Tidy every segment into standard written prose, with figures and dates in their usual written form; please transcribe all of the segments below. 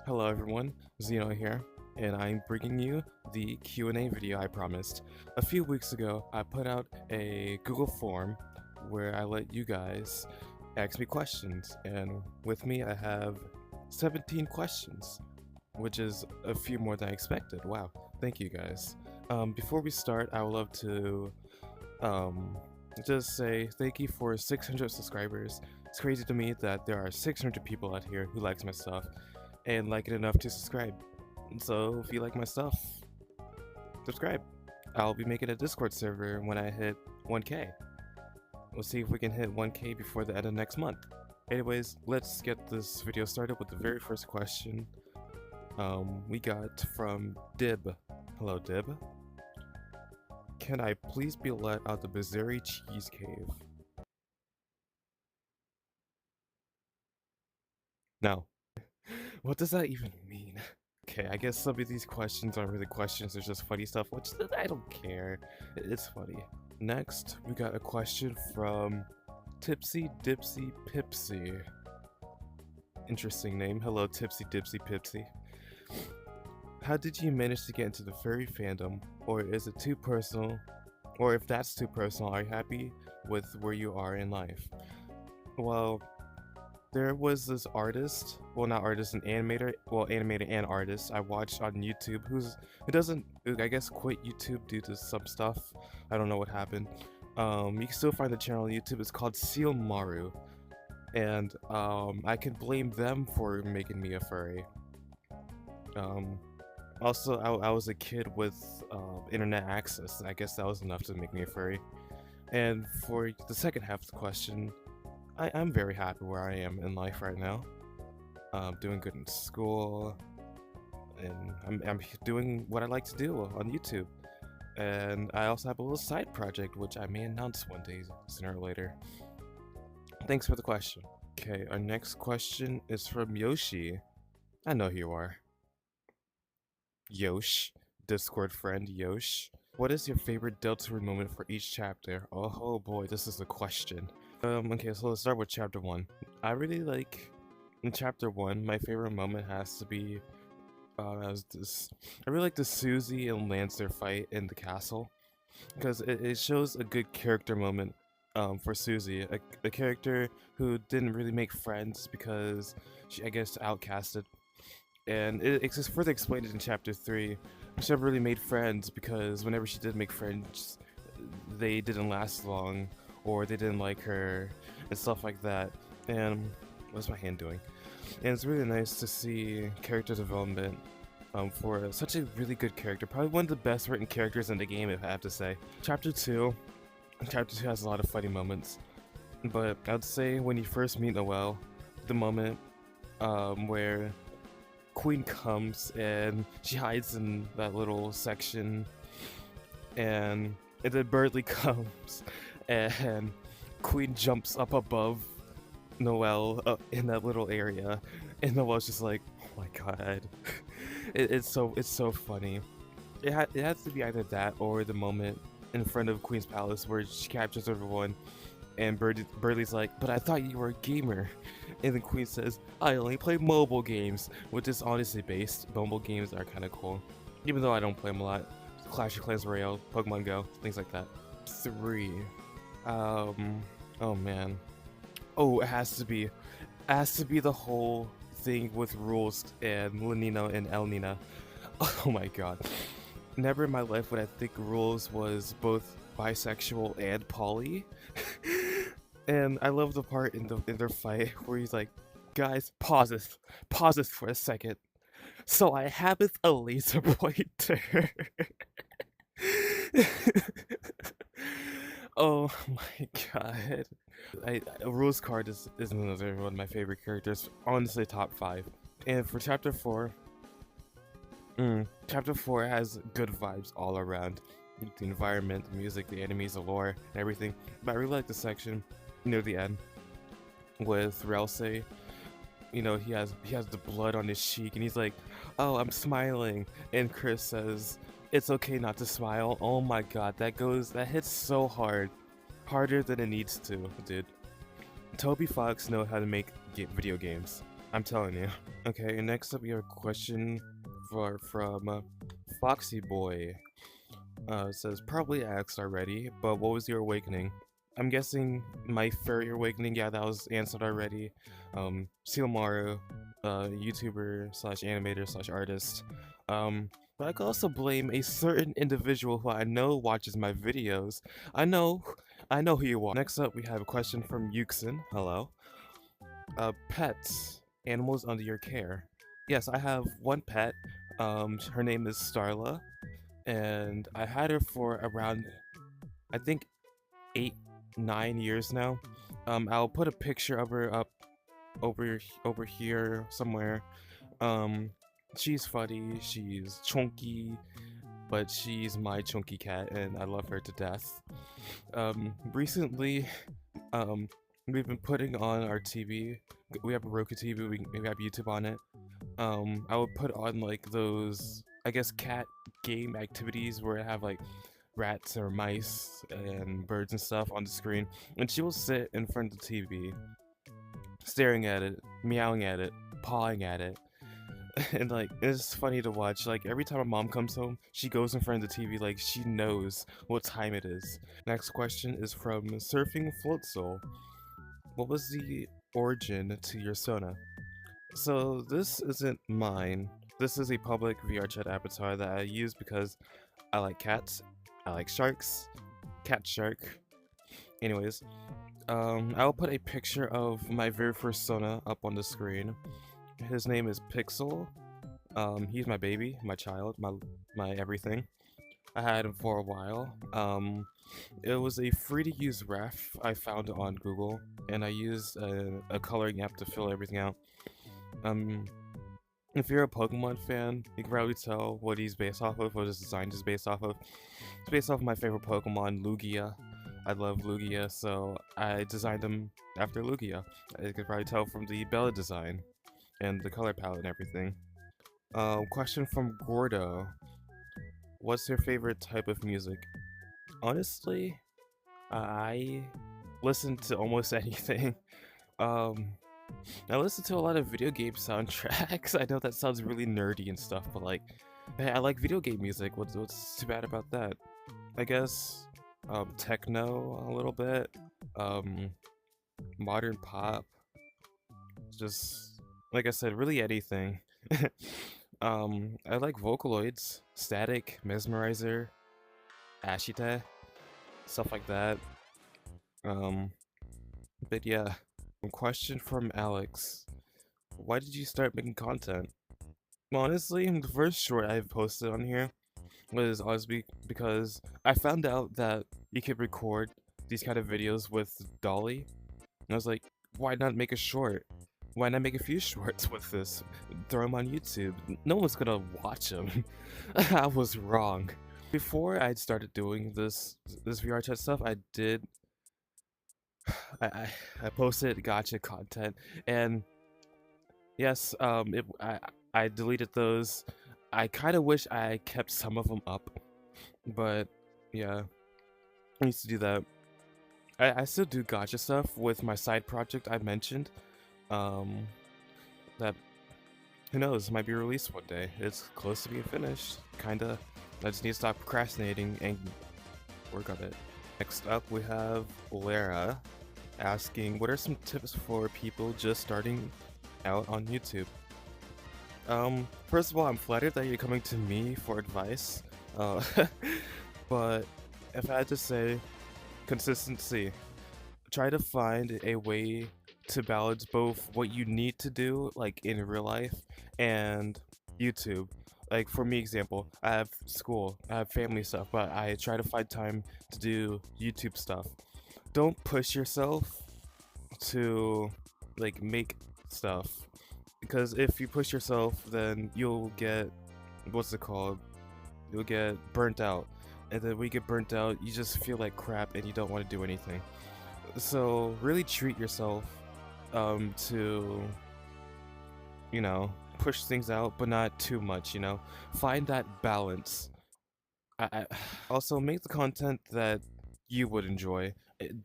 Hello everyone, Zeno here, and I'm bringing you the Q&A video I promised. A few weeks ago, I put out a Google form where I let you guys ask me questions, and with me I have 17 questions, which is a few more than I expected. Wow, thank you guys. Before we start, I would love to just say thank you for 600 subscribers. It's crazy to me that there are 600 people out here who likes my stuff and like it enough to subscribe. So if you like my stuff, subscribe. I'll be making a Discord server when I hit 1k. We'll see if we can hit 1k before the end of next month. Anyways, let's get this video started with the very first question we got from Dib. Hello Dib. Can I please be let out the Bizarre Cheese Cave? No. What does that even mean? Okay, I guess some of these questions aren't really questions, they're just funny stuff, which I don't care. It's funny. Next, we got a question from Tipsy Dipsy Pipsy. Interesting name. Hello, Tipsy Dipsy Pipsy. How did you manage to get into the furry fandom? Or is it too personal? Or if that's too personal, are you happy with where you are in life? Well, there was this artist, well not artist, an animator, well animator and artist I watched on YouTube who doesn't, I guess, quit YouTube due to some stuff. I don't know what happened. You can still find the channel on YouTube. It's called Seal Maru, and I can blame them for making me a furry. Also, I was a kid with internet access. I guess that was enough to make me a furry. And for the second half of the question, I'm very happy where I am in life right now. Doing good in school, and I'm doing what I like to do on YouTube. And I also have a little side project which I may announce one day, sooner or later. Thanks for the question. Okay, our next question is from Yoshi. I know who you are. Yosh, Discord friend Yosh. What is your favorite Deltarune moment for each chapter? Oh boy, this is a question. Okay, so let's start with chapter 1. I really like, in chapter 1, my favorite moment has to be, I really like the Susie and Lancer fight in the castle, because it shows a good character moment for Susie, a character who didn't really make friends because she, I guess, outcasted, and it's just further explained in chapter 3. She never really made friends because whenever she did make friends, they didn't last long, or they didn't like her, and stuff like that. And what's my hand doing? And it's really nice to see character development for such a really good character. Probably one of the best written characters in the game, if I have to say. Chapter 2 has a lot of funny moments, but I'd say when you first meet Noelle, the moment where Queen comes and she hides in that little section, and then Birdly comes and Queen jumps up above Noelle in that little area, and Noelle's just like, oh my god. It's so funny. It has to be either that or the moment in front of Queen's palace where she captures everyone, and Birdly's like, but I thought you were a gamer. And then Queen says, I only play mobile games, which is honestly based. Mobile games are kind of cool, even though I don't play them a lot. Clash of Clans Royale, Pokemon Go, things like that. 3. Oh man. Oh, it has to be the whole thing with Rules and Lenina and Elnina. Oh my god. Never in my life would I think Rules was both bisexual and poly. And I love the part in their fight where he's like, guys, pause this for a second. So I have a laser pointer. Oh my god. Rules Kart is another one of my favorite characters, honestly top 5. And for chapter 4, chapter 4 has good vibes all around. The environment, the music, the enemies, the lore, and everything. But I really like the section near the end with Ralsei. You know, he has the blood on his cheek and he's like, oh, I'm smiling, and Chris says, it's okay not to smile. Oh my god, that hits so hard. Harder than it needs to, dude. Toby Fox knows how to make video games. I'm telling you. Okay, next up we have a question from Foxy Boy. It says, probably asked already, but what was your awakening? I'm guessing my furry awakening, yeah, that was answered already. Silmaru, YouTuber slash animator slash artist. But I could also blame a certain individual who I know watches my videos. I know who you are. Next up, we have a question from Yuxin. Hello. Pets, animals under your care. Yes, I have one pet. Her name is Starla, and I had her for around, I think, 8, 9 years now. I'll put a picture of her up over here somewhere. Um, she's funny, she's chunky, but she's my chunky cat, and I love her to death. Recently, um, we've been putting on our TV. We have a Roku TV. We have YouTube on it. I would put on like those, I guess, cat game activities where I have like rats or mice and birds and stuff on the screen, and she will sit in front of the TV, staring at it, meowing at it, pawing at it. And like it's funny to watch. Like every time my mom comes home, she goes in front of the TV like she knows what time it is. Next question is from Surfing Float Soul. What was the origin to your Sona? So this isn't mine. This is a public VR chat avatar that I use because I like cats, I like sharks, cat shark. Anyways, I'll put a picture of my very first Sona up on the screen. His name is Pixel. He's my baby, my child, my everything. I had him for a while. It was a free to use ref I found on Google, and I used a coloring app to fill everything out. If you're a Pokemon fan, you can probably tell what he's based off of, what his design is based off of. It's based off of my favorite Pokemon, Lugia. I love Lugia, so I designed him after Lugia. You can probably tell from the Bella design and the color palette and everything. Question from Gordo. What's your favorite type of music? Honestly, I listen to almost anything. Um, I listen to a lot of video game soundtracks. I know that sounds really nerdy and stuff, but like, hey, I like video game music. What's too bad about that? I guess, techno a little bit, modern pop, just like I said, really anything. I like Vocaloids, Static, Mesmerizer, Ashita, stuff like that. Um, but yeah, question from Alex. Why did you start making content? Well, honestly, the first short I posted on here was honestly because I found out that you could record these kind of videos with Dolly, and I was like, why not make a short? Why not make a few shorts with this? Throw them on YouTube. No one's gonna watch them. I was wrong. Before I started doing this VR chat stuff, I did I posted gotcha content, and yes, I deleted those. I kind of wish I kept some of them up, but yeah, I used to do that. I still do gotcha stuff with my side project I mentioned. Um, that who knows might be released one day. It's close to being finished. Kinda. I just need to stop procrastinating and work on it. Next up, we have Lara asking, what are some tips for people just starting out on YouTube? First of all, I'm flattered that you're coming to me for advice, but if I had to say, consistency. Try to find a way to balance both what you need to do, like in real life, and YouTube. Like for me, example, I have school, I have family stuff, but I try to find time to do YouTube stuff. Don't push yourself to like make stuff, because if you push yourself, then you'll get, what's it called? You'll get burnt out, and then when you get burnt out, you just feel like crap and you don't want to do anything. So really treat yourself to, you know, push things out, but not too much, you know? Find that balance. I also make the content that you would enjoy.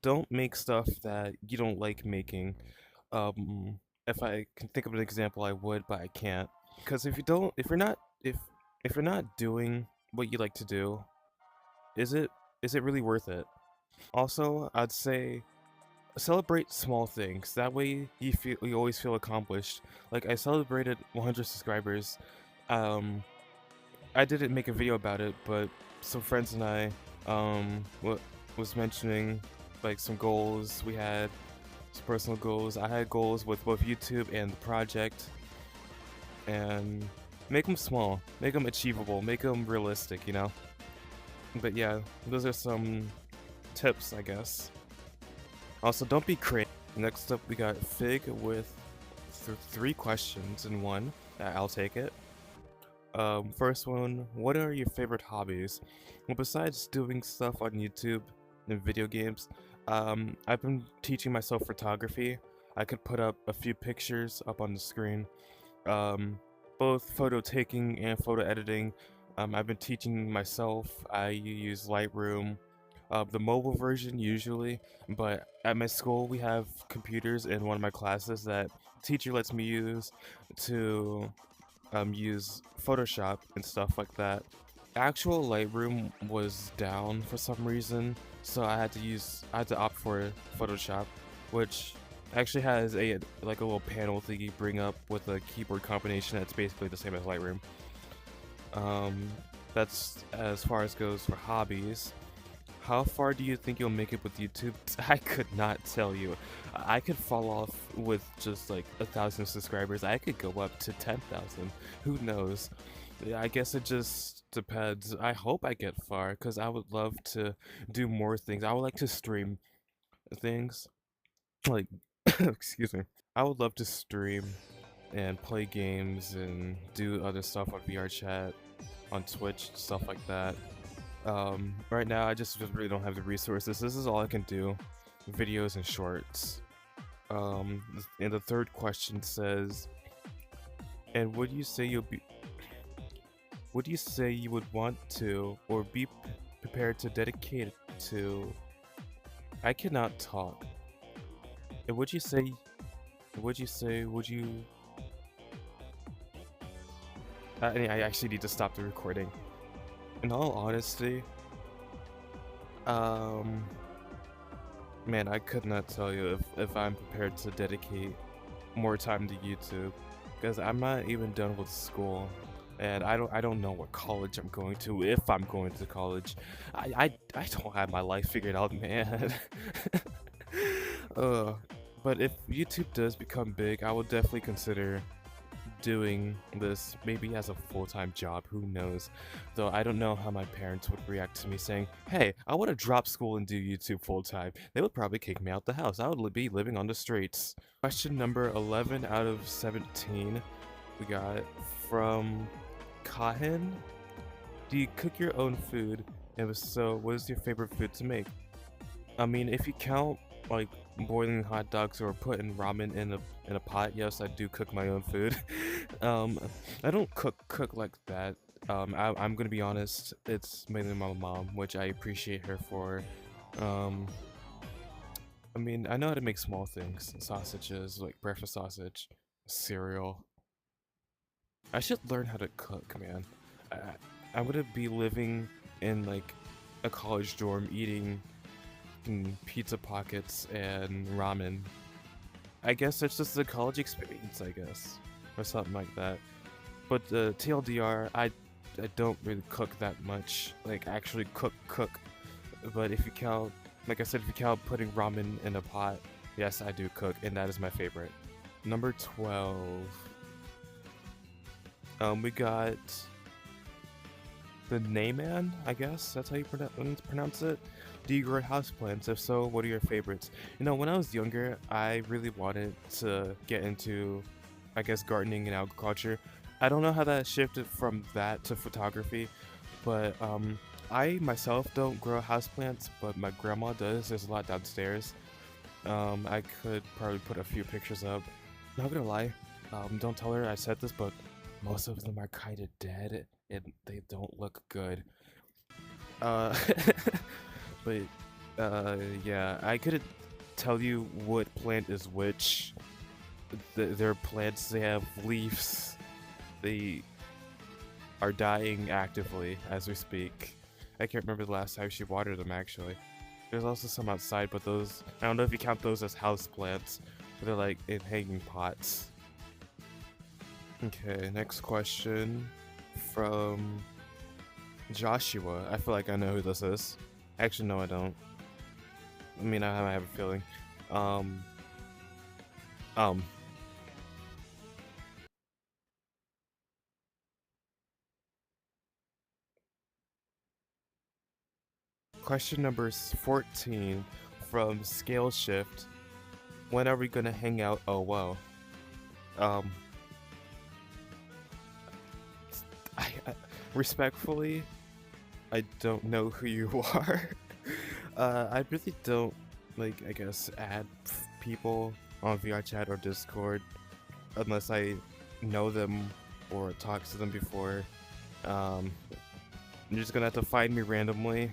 Don't make stuff that you don't like making. Um, If I can think of an example, I would, but I can't. Because if you're not doing what you like to do, is it really worth it? Also, I'd say celebrate small things. That way you always feel accomplished. Like I celebrated 100 subscribers. Um, I didn't make a video about it, but some friends and I was mentioning like some goals we had, some personal goals. I had goals with both YouTube and the project, and make them small, make them achievable, make them realistic, you know? But yeah, those are some tips, I guess. Also, don't be crazy. Next up, we got Fig with 3 questions in one. I'll take it. First one, what are your favorite hobbies? Well, besides doing stuff on YouTube and video games, I've been teaching myself photography. I could put up a few pictures up on the screen. Both photo taking and photo editing. I've been teaching myself. I use Lightroom, the mobile version usually, but at my school we have computers in one of my classes that teacher lets me use to use Photoshop and stuff like that. Actual Lightroom was down for some reason, so I had to opt for Photoshop, which actually has a little panel thingy bring up with a keyboard combination that's basically the same as Lightroom. That's as far as goes for hobbies. How far do you think you'll make it with YouTube? I could not tell you. I could fall off with just like 1,000 subscribers. I could go up to 10,000. Who knows? I guess it just depends. I hope I get far because I would love to do more things. I would like to stream things. Like, excuse me. I would love to stream and play games and do other stuff on VR chat, on Twitch, stuff like that. Right now I just really don't have the resources. This is all I can do, videos and shorts. And the third question says, and would you say you would want to or be prepared to dedicate to? I cannot talk. And would you I actually need to stop the recording. In all honesty, man, I could not tell you if I'm prepared to dedicate more time to YouTube, because I'm not even done with school, and I don't know what college I'm going to, if I'm going to college. I don't have my life figured out, man. But if YouTube does become big, I will definitely consider doing this maybe as a full-time job. Who knows, though. I don't know how my parents would react to me saying, hey, I want to drop school and do YouTube full-time. They would probably kick me out the house. I would be living on the streets. Question number 11 out of 17 we got from Kahin. Do you cook your own food? And if so, what is your favorite food to make? I mean, if you count like boiling hot dogs or putting ramen in a pot, yes, I do cook my own food. I don't cook like that. I'm gonna be honest, it's mainly my mom, which I appreciate her for. I mean, I know how to make small things, sausages, like breakfast sausage, cereal. I should learn how to cook, man. I'm gonna be living in like a college dorm eating pizza pockets and ramen. I guess it's just the college experience, I guess, or something like that. But the TLDR, I don't really cook that much, like actually cook. But if you count, like I said, if you count putting ramen in a pot, yes, I do cook, and that is my favorite. Number 12. We got the Nayman, I guess that's how you pronounce it. Do you grow houseplants? If so, what are your favorites? You know, when I was younger, I really wanted to get into, I guess, gardening and agriculture. I don't know how that shifted from that to photography, but I myself don't grow houseplants, but my grandma does. There's a lot downstairs. I could probably put a few pictures up. Not gonna lie, don't tell her I said this, but most of them are kind of dead and they don't look good. But yeah, I couldn't tell you what plant is which. Their plants, they have leaves. They are dying actively as we speak. I can't remember the last time she watered them actually. There's also some outside, but those, I don't know if you count those as house plants, but they're like in hanging pots. Okay, next question from Joshua. I feel like I know who this is. Actually, no, I don't. I mean, I have a feeling. Um. Question number 14 from Scale Shift. When are we gonna hang out? Oh, wow. Um. I respectfully, I don't know who you are. I really don't, like, I guess, add people on VR chat or Discord unless I know them or talk to them before. You're just gonna have to find me randomly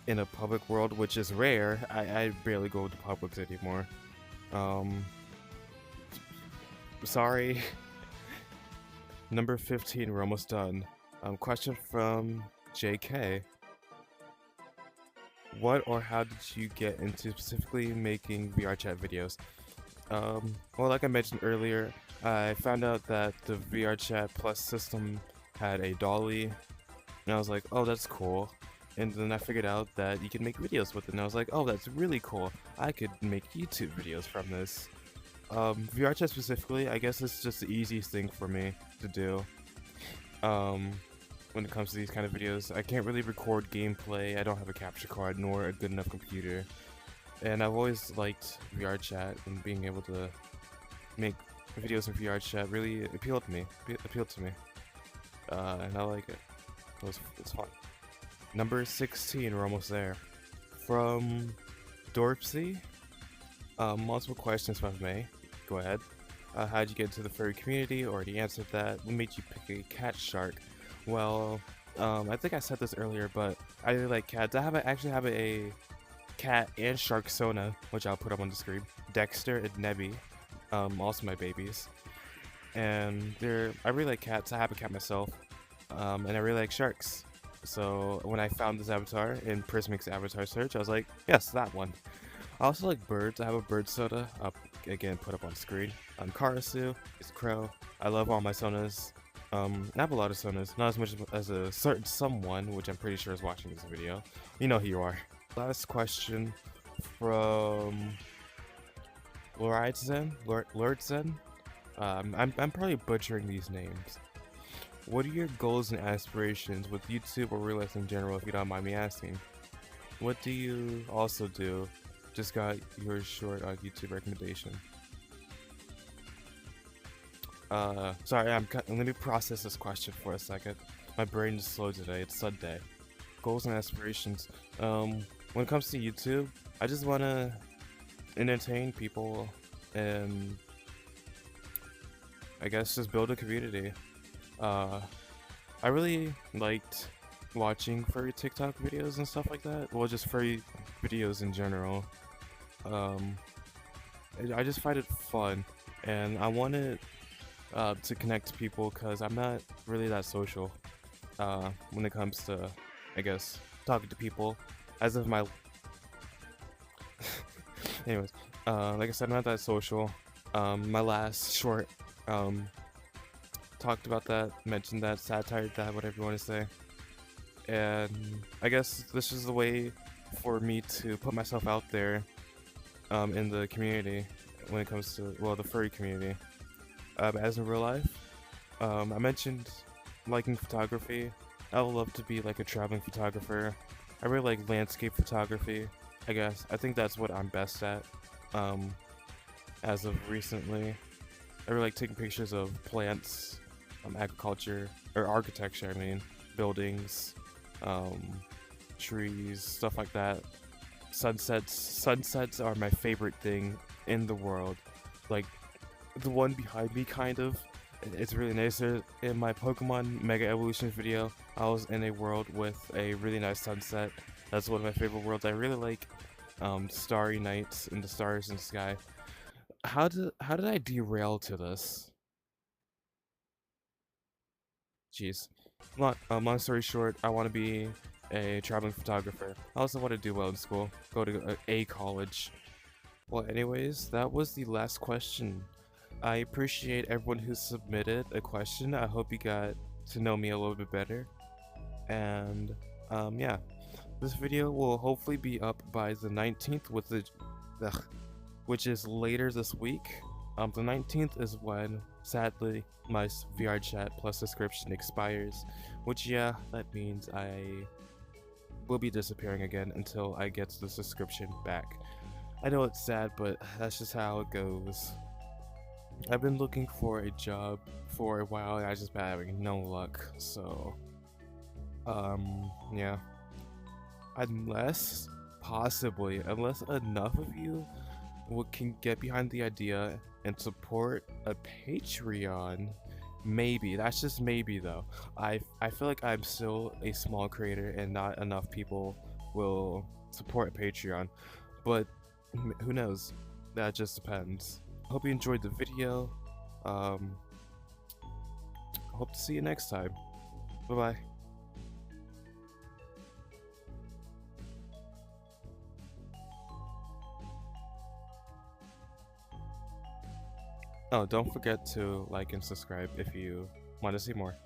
in a public world, which is rare. I barely go to publics anymore. Sorry. Number 15, we're almost done. Question from JK. What or how did you get into specifically making VR chat videos? Well, like I mentioned earlier, I found out that the VR chat plus system had a dolly, and I was like, oh, that's cool. And then I figured out that you can make videos with it, and I was like, oh, that's really cool. I could make YouTube videos from this. VR chat specifically, I guess it's just the easiest thing for me to do. When it comes to these kind of videos, I can't really record gameplay. I don't have a capture card nor a good enough computer, and I've always liked VR chat, and being able to make videos in VR chat really appealed to me. And I like it. It's fun. Number 16, we're almost there. From Dorpsy. Multiple questions, if I may. Go ahead. How'd you get into the furry community? Already answered that. What made you pick a cat shark? Well, I think I said this earlier, but I really like cats. I actually have a cat and shark Sona, which I'll put up on the screen. Dexter and Nebby, also my babies. And I really like cats. I have a cat myself, and I really like sharks. So when I found this avatar in Prismic's avatar search, I was like, yes, that one. I also like birds. I have a bird soda, again, put up on screen. Karasu is crow. I love all my sonas. I have a lot of sonas, not as much as a certain someone, which I'm pretty sure is watching this video. You know who you are. Last question from Lordzen. I'm probably butchering these names. What are your goals and aspirations with YouTube or real life in general, if you don't mind me asking? What do you also do? Just got your short YouTube recommendation. Sorry, let me process this question for a second. My brain is slow today. It's Sunday. Goals and aspirations. When it comes to YouTube, I just want to entertain people and I guess just build a community. I really liked watching furry TikTok videos and stuff like that. Well, just furry videos in general. I just find it fun, and I wanted to connect to people because I'm not really that social when it comes to, I guess, talking to people. As of my anyways, like I said, I'm not that social. My last short talked about that, mentioned that, satired that, whatever you want to say. And I guess this is the way for me to put myself out there in the community when it comes to, well, the furry community. As in real life, I mentioned liking photography. I would love to be like a traveling photographer. I really like landscape photography, I guess. I think that's what I'm best at as of recently. I really like taking pictures of plants, agriculture, or architecture, I mean, buildings, trees, stuff like that. Sunsets are my favorite thing in the world. Like, the one behind me, kind of. It's really nice. In my Pokemon Mega Evolution video, I was in a world with a really nice sunset. That's one of my favorite worlds. I really like starry nights and the stars in the sky. how did I derail to this? Jeez. Long story short, I want to be a traveling photographer. I also want to do well in school, go to a college. Well, anyways, that was the last question. I appreciate everyone who submitted a question. I hope you got to know me a little bit better. And yeah, this video will hopefully be up by the 19th, with which is later this week. The 19th is when, sadly, my VR chat plus subscription expires, which, yeah, that means I will be disappearing again until I get the subscription back. I know it's sad, but that's just how it goes. I've been looking for a job for a while and I just been having no luck, so yeah. Unless enough of you can get behind the idea and support a Patreon, maybe, that's just maybe though. I feel like I'm still a small creator and not enough people will support Patreon, but who knows, that just depends. Hope you enjoyed the video. Hope to see you next time. Bye bye. Oh, don't forget to like and subscribe if you want to see more.